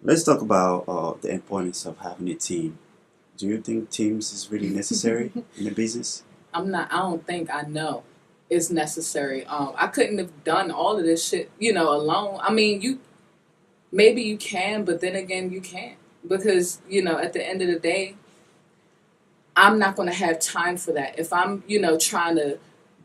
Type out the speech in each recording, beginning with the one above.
Let's talk about the importance of having a team. Do you think teams is really necessary in the business? I don't think I know it's necessary. I couldn't have done all of this shit, alone. I mean, maybe you can, but then again, you can't because at the end of the day, I'm not going to have time for that. If I'm, trying to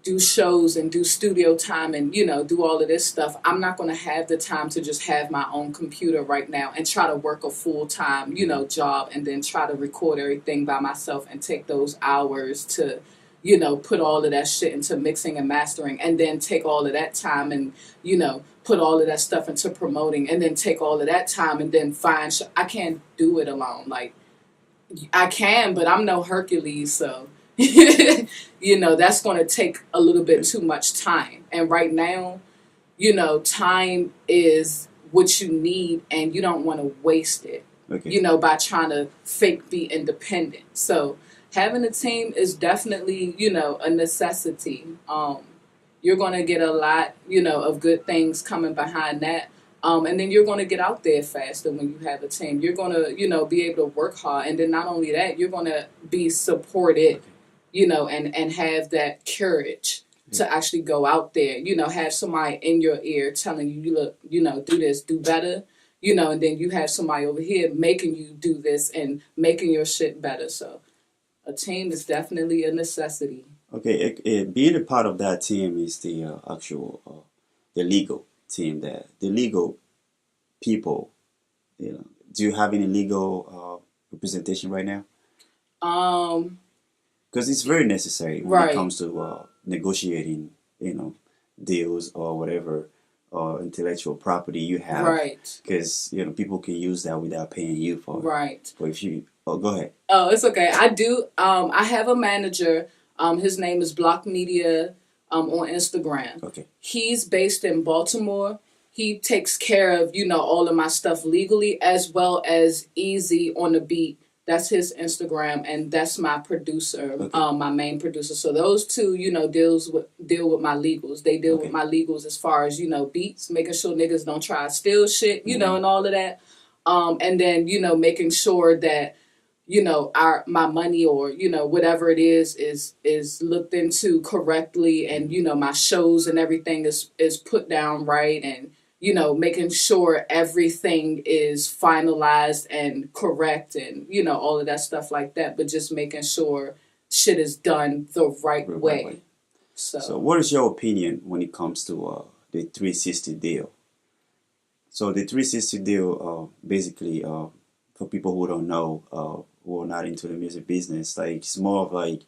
do shows and do studio time and, do all of this stuff, I'm not going to have the time to just have my own computer right now and try to work a full time, job and then try to record everything by myself and take those hours to, put all of that shit into mixing and mastering and then take all of that time and, put all of that stuff into promoting and then take all of that time and then I can't do it alone. Like, I can, but I'm no Hercules, so that's going to take a little bit too much time. And right now, time is what you need, and you don't want to waste it. Okay. By trying to fake be independent. So having a team is definitely, a necessity. You're going to get a lot, of good things coming behind that. And then you're going to get out there faster when you have a team. You're going to, be able to work hard. And then not only that, you're going to be supported, and have that courage to actually go out there, have somebody in your ear telling you, look, do this, do better, and then you have somebody over here making you do this and making your shit better. So a team is definitely a necessity. Okay, being a part of that team is the actual the legal team. That the legal people. Do you have any legal representation right now? Um, Because it's very necessary when it right, comes to negotiating, deals or whatever intellectual property you have. right, Because people can use that without paying you for it. right. But if you, oh, go ahead. Oh, it's okay. I do. I have a manager. His name is Block Media on Instagram. Okay. He's based in Baltimore. He takes care of, all of my stuff legally as well as Easy on the Beat. That's his Instagram, and that's my producer, Okay. my main producer. So those two, deal with my legals. They deal with Okay. my legals as far as beats, making sure niggas don't try to steal shit, Mhm. and all of that. And then making sure that our my money or whatever it is looked into correctly, and my shows and everything is put down right, and making sure everything is finalized and correct, and all of that stuff like that, but just making sure shit is done the right The right way. way. So, So what is your opinion when it comes to the 360 deal? So, the 360 deal, basically, for people who don't know, who are not into the music business, like it's more of like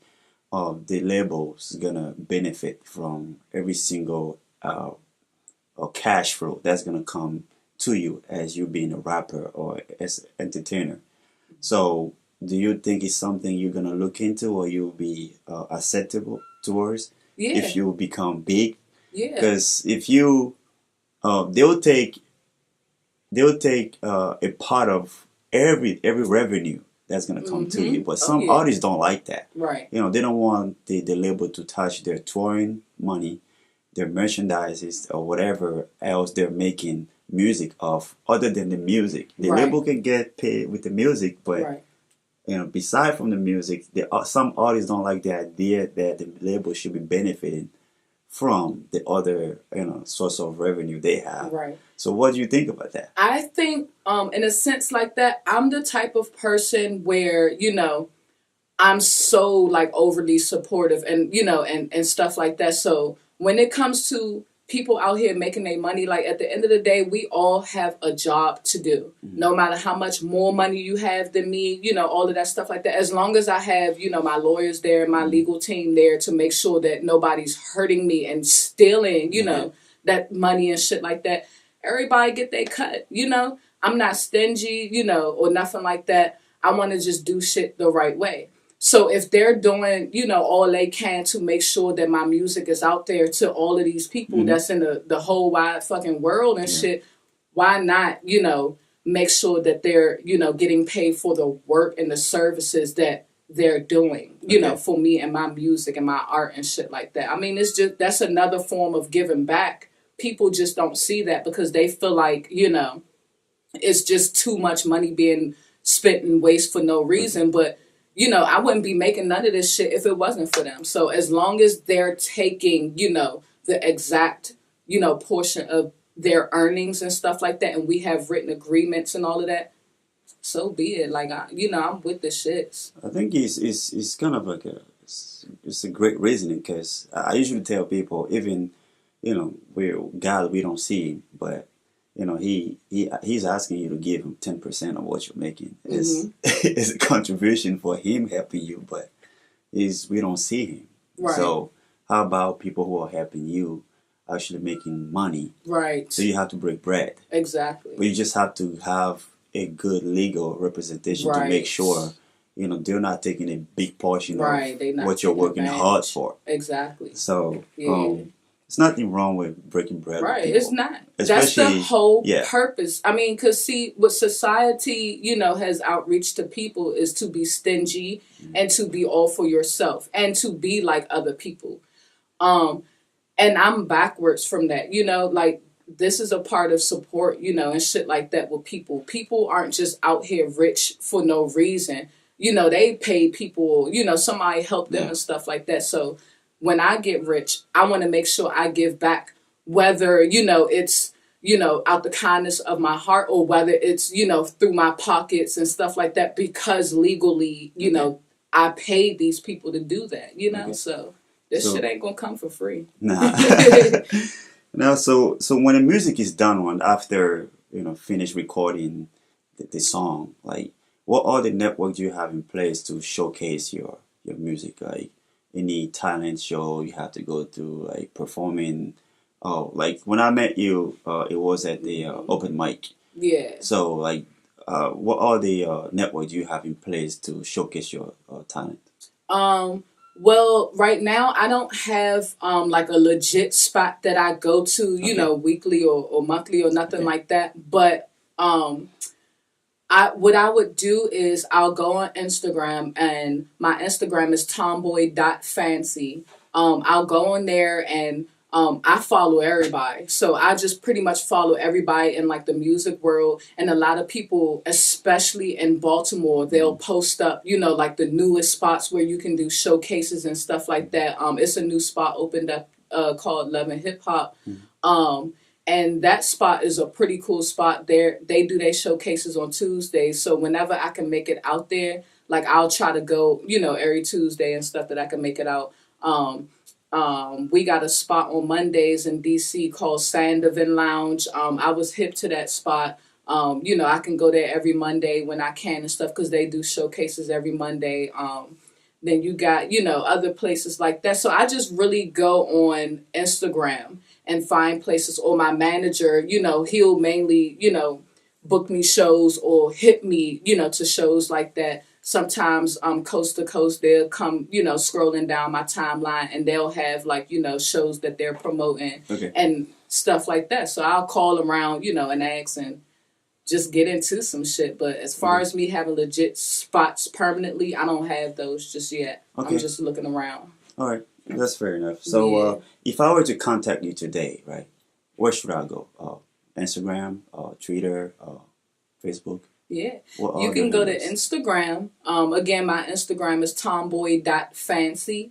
the labels gonna benefit from every single cash flow that's gonna come to you as you being a rapper or as an entertainer. So, do you think it's something you're gonna look into, or you'll be acceptable towards yeah, if you become big? yeah, Because if you, they'll take a part of every revenue that's gonna come to you. But oh some yeah, artists don't like that. right, They don't want the label to touch their touring money, their merchandise, or whatever else they're making music of, other than the music. The right, label can get paid with the music, but right. beside from the music, some artists don't like the idea that the label should be benefiting from the other source of revenue they have. Right. So what do you think about that? I think, in a sense like that, I'm the type of person where, I'm so like overly supportive and, and stuff like that. So when it comes to people out here making their money, like at the end of the day, we all have a job to do. Mm-hmm. No matter how much more money you have than me, all of that stuff like that. As long as I have, my lawyers there, my legal team there to make sure that nobody's hurting me and stealing, that money and shit like that. Everybody get their cut, I'm not stingy, or nothing like that. I want to just do shit the right way. So if they're doing, all they can to make sure that my music is out there to all of these people Mm-hmm. that's in the whole wide fucking world and Yeah. shit, why not, make sure that they're, getting paid for the work and the services that they're doing, Okay. for me and my music and my art and shit like that. I mean, it's just, that's another form of giving back. People just don't see that because they feel like, it's just too much money being spent and waste for no reason. But I wouldn't be making none of this shit if it wasn't for them. So as long as they're taking, the exact, portion of their earnings and stuff like that, and we have written agreements and all of that, so be it. Like, I'm with the shits. I think it's kind of like it's a great reasoning because I usually tell people, even we don't see him, but he's asking you to give him 10% of what you're making. It's it's a contribution for him helping you, but we don't see him. Right. So how about people who are helping you actually making money? Right. So you have to break bread. Exactly. But you just have to have a good legal representation to make sure they're not taking a big portion of what you're working hard for. Exactly. So it's nothing wrong with breaking bread. Right, with people. it's not. Especially, that's the whole purpose. I mean, because see, what society, has outreach to people is to be stingy and to be all for yourself and to be like other people. And I'm backwards from that, like this is a part of support, and shit like that with people. People aren't just out here rich for no reason. They pay people, somebody help them and stuff like that. So when I get rich, I want to make sure I give back, whether, it's, out the kindness of my heart or whether it's, through my pockets and stuff like that, because legally, I paid these people to do that, so this shit ain't going to come for free. Nah. Now, so when the music is done after, finish recording the song, like what other network do you have in place to showcase your music? Like, any talent show you have to go to, like performing? Oh, like when I met you, it was at the open mic. Yeah. So, like, what are the networks you have in place to showcase your talent? Well, right now I don't have like a legit spot that I go to, weekly or monthly or nothing like that. But what I would do is I'll go on Instagram, and my Instagram is tomboy.fancy. I'll go on there and I follow everybody. So I just pretty much follow everybody in like the music world. And a lot of people, especially in Baltimore, they'll post up, like the newest spots where you can do showcases and stuff like that. It's a new spot opened up called Love and Hip Hop. And that spot is a pretty cool spot there. They do their showcases on Tuesdays. So whenever I can make it out there, like I'll try to go, every Tuesday and stuff that I can make it out. We got a spot on Mondays in DC called Sandovan Lounge. I was hip to that spot. I can go there every Monday when I can and stuff because they do showcases every Monday. Then you got, other places like that. So I just really go on Instagram and find places, or my manager, he'll mainly, book me shows or hit me, to shows like that. Sometimes coast to coast, they'll come, scrolling down my timeline, and they'll have like, shows that they're promoting and stuff like that. So I'll call around, and ask and just get into some shit. But as far as me having legit spots permanently, I don't have those just yet. I'm just looking around. All right. That's fair enough. So if I were to contact you today, right, where should I go? Instagram, Twitter, Facebook? Yeah. You can go to Instagram. Again, my Instagram is tomboy.fancy.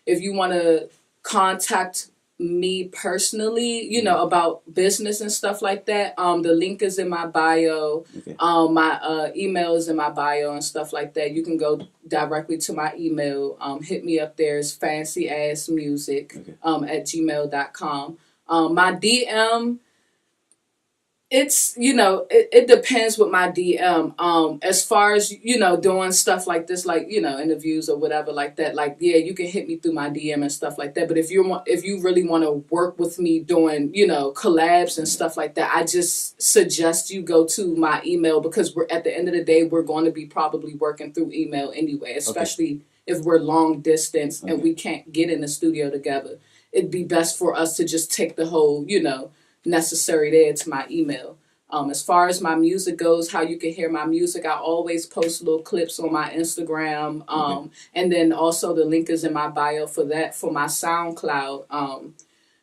If you want to contact me personally, about business and stuff like that, the link is in my bio. My email is in my bio and stuff like that. You can go directly to my email. Hit me up there. It's fancyassmusic at gmail.com. My DM, it's, it depends with my DM. As far as, doing stuff like this, like, interviews or whatever like that, like, yeah, you can hit me through my DM and stuff like that. But if you really want to work with me doing, collabs and stuff like that, I just suggest you go to my email, because we're at the end of the day, we're going to be probably working through email anyway, especially if we're long distance and we can't get in the studio together. It'd be best for us to just take the whole, necessary there to my email. As far as my music goes, how you can hear my music, I always post little clips on my Instagram. And then also the link is in my bio for that, for my SoundCloud.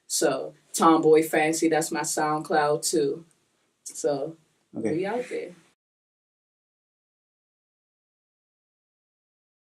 So Tomboy Fancy, that's my SoundCloud too. So Okay. We out there.